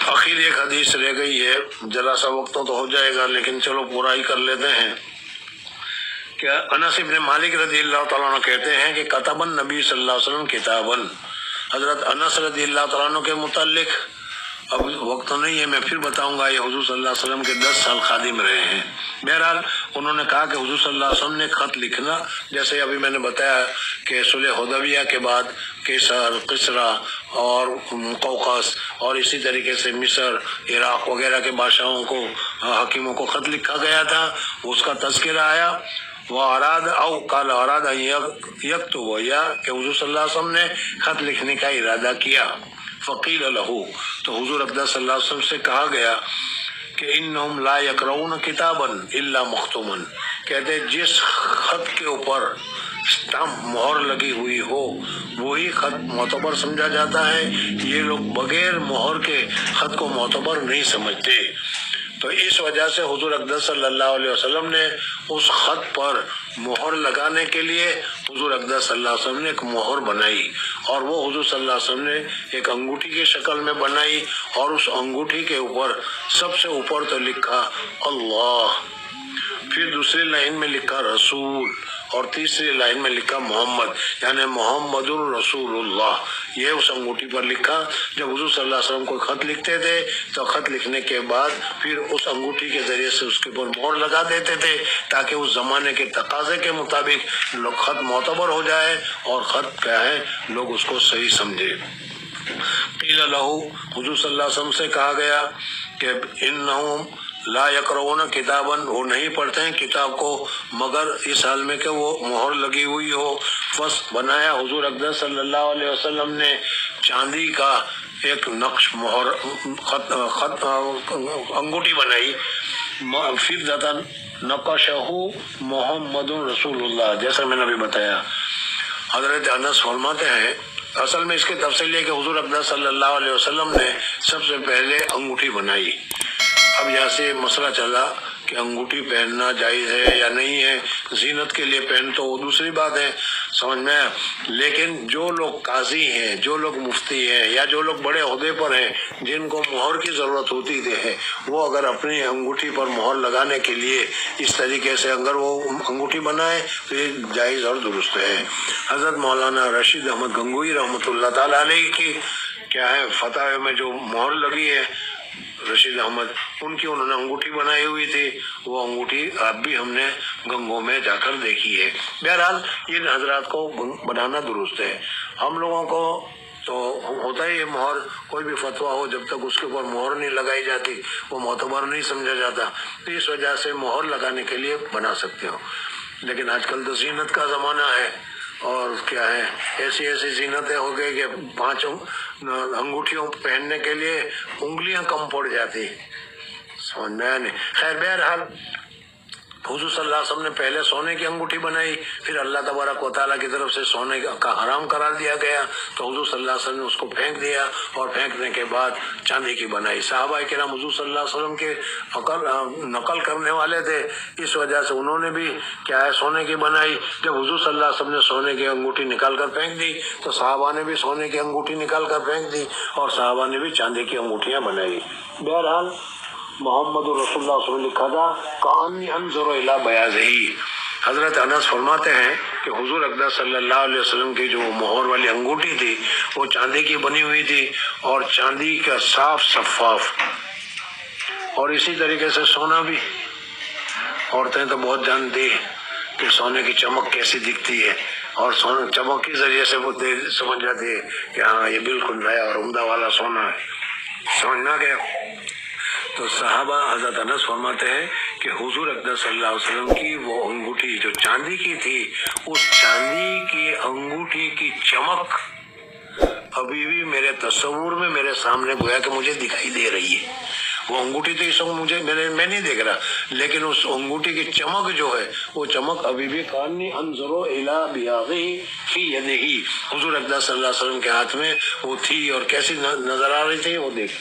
آخر ایک حدیث رہ گئی ہے، ذرا سا وقت تو ہو جائے گا لیکن چلو پورا ہی کر لیتے ہیں۔ کہ انس بن مالک رضی اللہ تعالیٰ عنہ کہتے ہیں کہ کتب النبی صلی اللہ علیہ وسلم کتاباً، حضرت انس رضی اللہ تعالیٰ عنہ کے متعلق، اب وقت تو نہیں ہے میں پھر بتاؤں گا، یہ حضور صلی اللہ علیہ وسلم کے 10 سال خادم رہے ہیں۔ بہرحال انہوں نے کہا کہ حضور صلی اللہ علیہ وسلم نے خط لکھنا، جیسے ابھی میں نے بتایا کہ صلح حدیبیہ کے بعد کیسر، کسریٰ اور قوقس اور اسی طریقے سے مصر، عراق وغیرہ کے بادشاہوں کو، حکیموں کو خط لکھا گیا تھا، اس کا تذکرہ آیا۔ وَأَرَادَ أَوْ قَالَ أَرَادَ أَن يَكْتُبَ، یا کہ حضور صلی اللہ علیہ وسلم نے خط لکھنے کا ارادہ کیا۔ فقیل لہو، تو حضور اقدس صلی اللہ علیہ وسلم سے کہا گیا کہ انہم لا یقرؤون کتابا الا مختوما، کہتے جس خط کے اوپر اسٹامپ مہر لگی ہوئی ہو وہی خط معتبر سمجھا جاتا ہے، یہ لوگ بغیر مہر کے خط کو معتبر نہیں سمجھتے۔ تو اس وجہ سے حضور اقدس صلی اللہ علیہ وسلم نے اس خط پر مہر لگانے کے لیے حضور اقدس صلی اللہ علیہ وسلم نے ایک مہر بنائی، اور وہ حضور صلی اللہ علیہ وسلم نے ایک انگوٹھی کی شکل میں بنائی، اور اس انگوٹھی کے اوپر سب سے اوپر تو لکھا اللہ، پھر دوسری لائن میں لکھا رسول، اور تیسری لائن میں لکھا محمد، یعنی محمد الرسول اللہ، یہ اس انگوٹھی پر لکھا۔ جب حضور صلی اللہ علیہ وسلم کو خط لکھتے تھے تو خط لکھنے کے بعد پھر اس انگوٹھی کے ذریعے سے اس کے اوپر مہر لگا دیتے تھے، تاکہ اس زمانے کے تقاضے کے مطابق لوگ خط معتبر ہو جائے اور خط کیا ہے لوگ اس کو صحیح سمجھے۔ قیل لہو، حضور صلی اللہ علیہ وسلم سے کہا گیا کہ انہم لا یقرؤون کتابا، وہ نہیں پڑھتے ہیں کتاب کو مگر اس حال میں کہ وہ مہر لگی ہوئی ہو۔ بس بنایا حضور اقدس صلی اللہ علیہ وسلم نے چاندی کا ایک نقش مہر خط انگوٹھی بنائی، فضۃ نقشہ محمد رسول اللہ، جیسا میں نے ابھی بتایا۔ حضرت انس فرماتے ہیں اصل میں اس کی تفصیل ہے کہ حضور اقدس صلی اللہ علیہ وسلم نے سب سے پہلے انگوٹھی بنائی۔ اب یہاں سے مسئلہ چلا کہ انگوٹھی پہننا جائز ہے یا نہیں ہے، زینت کے لیے پہن تو وہ دوسری بات ہے، سمجھ میں، لیکن جو لوگ قاضی ہیں، جو لوگ مفتی ہیں، یا جو لوگ بڑے عہدے پر ہیں جن کو مہر کی ضرورت ہوتی ہے، وہ اگر اپنی انگوٹھی پر مہر لگانے کے لیے اس طریقے سے اگر وہ انگوٹھی بنائے تو یہ جائز اور درست ہے۔ حضرت مولانا رشید احمد گنگوئی رحمۃ اللہ تعالیٰ علیہ کی کیا ہے فتح میں جو مہر لگی ہے رشید احمد، ان کی انہوں نے انگوٹھی بنائی ہوئی تھی، وہ انگوٹھی اب بھی ہم نے گنگوں میں جا کر دیکھی ہے۔ بہرحال ان حضرات کو بنانا درست ہے۔ ہم لوگوں کو تو ہوتا ہی ہے مہر، کوئی بھی فتویٰ ہو جب تک اس کے اوپر مہر نہیں لگائی جاتی وہ معتبر نہیں سمجھا جاتا، تو اس وجہ سے مہر لگانے کے لیے بنا سکتے ہو۔ لیکن آج کل تو زینت کا زمانہ ہے، اور کیا ہے ایسی زینتیں ہو گئی کہ 5 انگوٹھیوں پہننے کے لیے انگلیاں کم پڑ جاتی، سمجھ میں آیا نہیں۔ خیر بہرحال حضور صلی اللہ علیہ وسلم نے پہلے سونے کی انگوٹھی بنائی، پھر اللہ تبارک و تعالیٰ کی طرف سے سونے کا حرام قرار دیا گیا تو حضور صلی اللہ علیہ وسلم نے اس کو پھینک دیا، اور پھینکنے کے بعد چاندی کی بنائی۔ صحابہ کرام حضور صلی اللہ علیہ وسلم کے نقل کرنے والے تھے، اس وجہ سے انہوں نے بھی کیا ہے سونے کی بنائی۔ جب حضور صلی اللہ علیہ وسلم نے سونے کی انگوٹھی نکال کر پھینک دی تو صحابہ نے بھی سونے کی انگوٹھی نکال کر پھینک دی، اور صحابہ نے بھی چاندی کی انگوٹھیاں بنائی۔ بہرحال محمد رسول اللہ صلی اللہ علیہ وسلم لکھا تھا کأنی انظر الی بیاضہ۔ حضرت انس فرماتے ہیں کہ حضور اقدس صلی اللہ علیہ وسلم کی جو مہر والی انگوٹھی تھی وہ چاندی کی بنی ہوئی تھی، اور چاندی کا صاف شفاف، اور اسی طریقے سے سونا بھی، عورتیں تو بہت جانتی کہ سونے کی چمک کیسی دکھتی ہے، اور سونے چمک کے ذریعے سے وہ سمجھ جاتی ہے کہ ہاں یہ بالکل نیا اور عمدہ والا سونا ہے، سمجھنا گیا۔ تو صحابہ حضرت انس فرماتے ہیں کہ حضور اقدس صلی اللہ علیہ وسلم کی وہ انگوٹھی جو چاندی کی تھی، اس چاندی کی انگوٹھی کی چمک ابھی بھی میرے تصور میں میرے سامنے گویا کہ مجھے دکھائی دے رہی ہے۔ وہ انگوٹھی تو اس وقت میں نہیں دیکھ رہا، لیکن اس انگوٹھی کی چمک جو ہے وہ چمک ابھی بھی کانی انظر الی بیاضہ فی یدہ، حضور اقدس صلی اللہ علیہ وسلم کے ہاتھ میں وہ تھی، اور کیسی نظر آ رہی تھی وہ دیکھ۔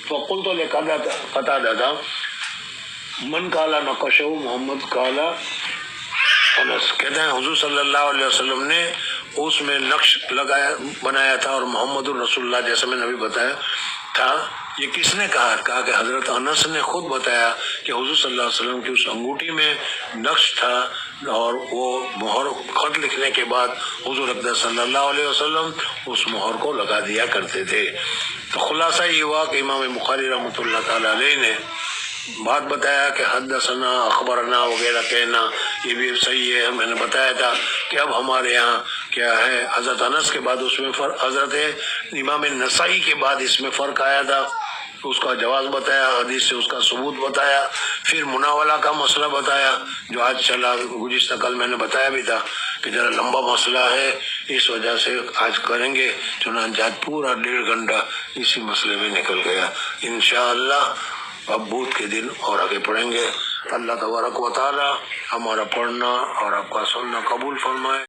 فقلت لقتادہ من قال نقشہ محمد قال انس، کہتے ہیں حضور صلی اللہ علیہ وسلم نے اس میں نقش بنایا تھا، اور محمد الرسول اللہ جیسے میں نے ابھی بتایا تھا یہ کس نے کہا کہ حضرت انس نے خود بتایا کہ حضور صلی اللہ علیہ وسلم کی اس انگوٹھی میں نقش تھا اور وہ مہر خط لکھنے کے بعد حضور اقدس صلی اللہ علیہ وسلم اس مہر کو لگا دیا کرتے تھے۔ تو خلاصہ یہ ہوا کہ امام بخاری رحمۃ اللہ تعالی علیہ نے بات بتایا کہ حدثنا اخبرنا وغیرہ کہنا یہ بھی صحیح ہے۔ میں نے بتایا تھا کہ اب ہمارے یہاں کیا ہے، حضرت انس کے بعد اس میں فرق، حضرت امام نسائی کے بعد اس میں فرق آیا تھا، اس کا جواز بتایا، حدیث سے اس کا ثبوت بتایا، پھر مناولہ کا مسئلہ بتایا جو آج چلا، گزشتہ کل میں نے بتایا بھی تھا کہ ذرا لمبا مسئلہ ہے، اس وجہ سے آج کریں گے، چنانچہ آج پورا 1.5 گھنٹہ اسی مسئلے میں نکل گیا۔ انشاءاللہ اب بدھ کے دن اور آگے پڑھیں گے۔ اللہ تبارک و تعالی ہمارا پڑھنا اور آپ کا سننا قبول فرمائے۔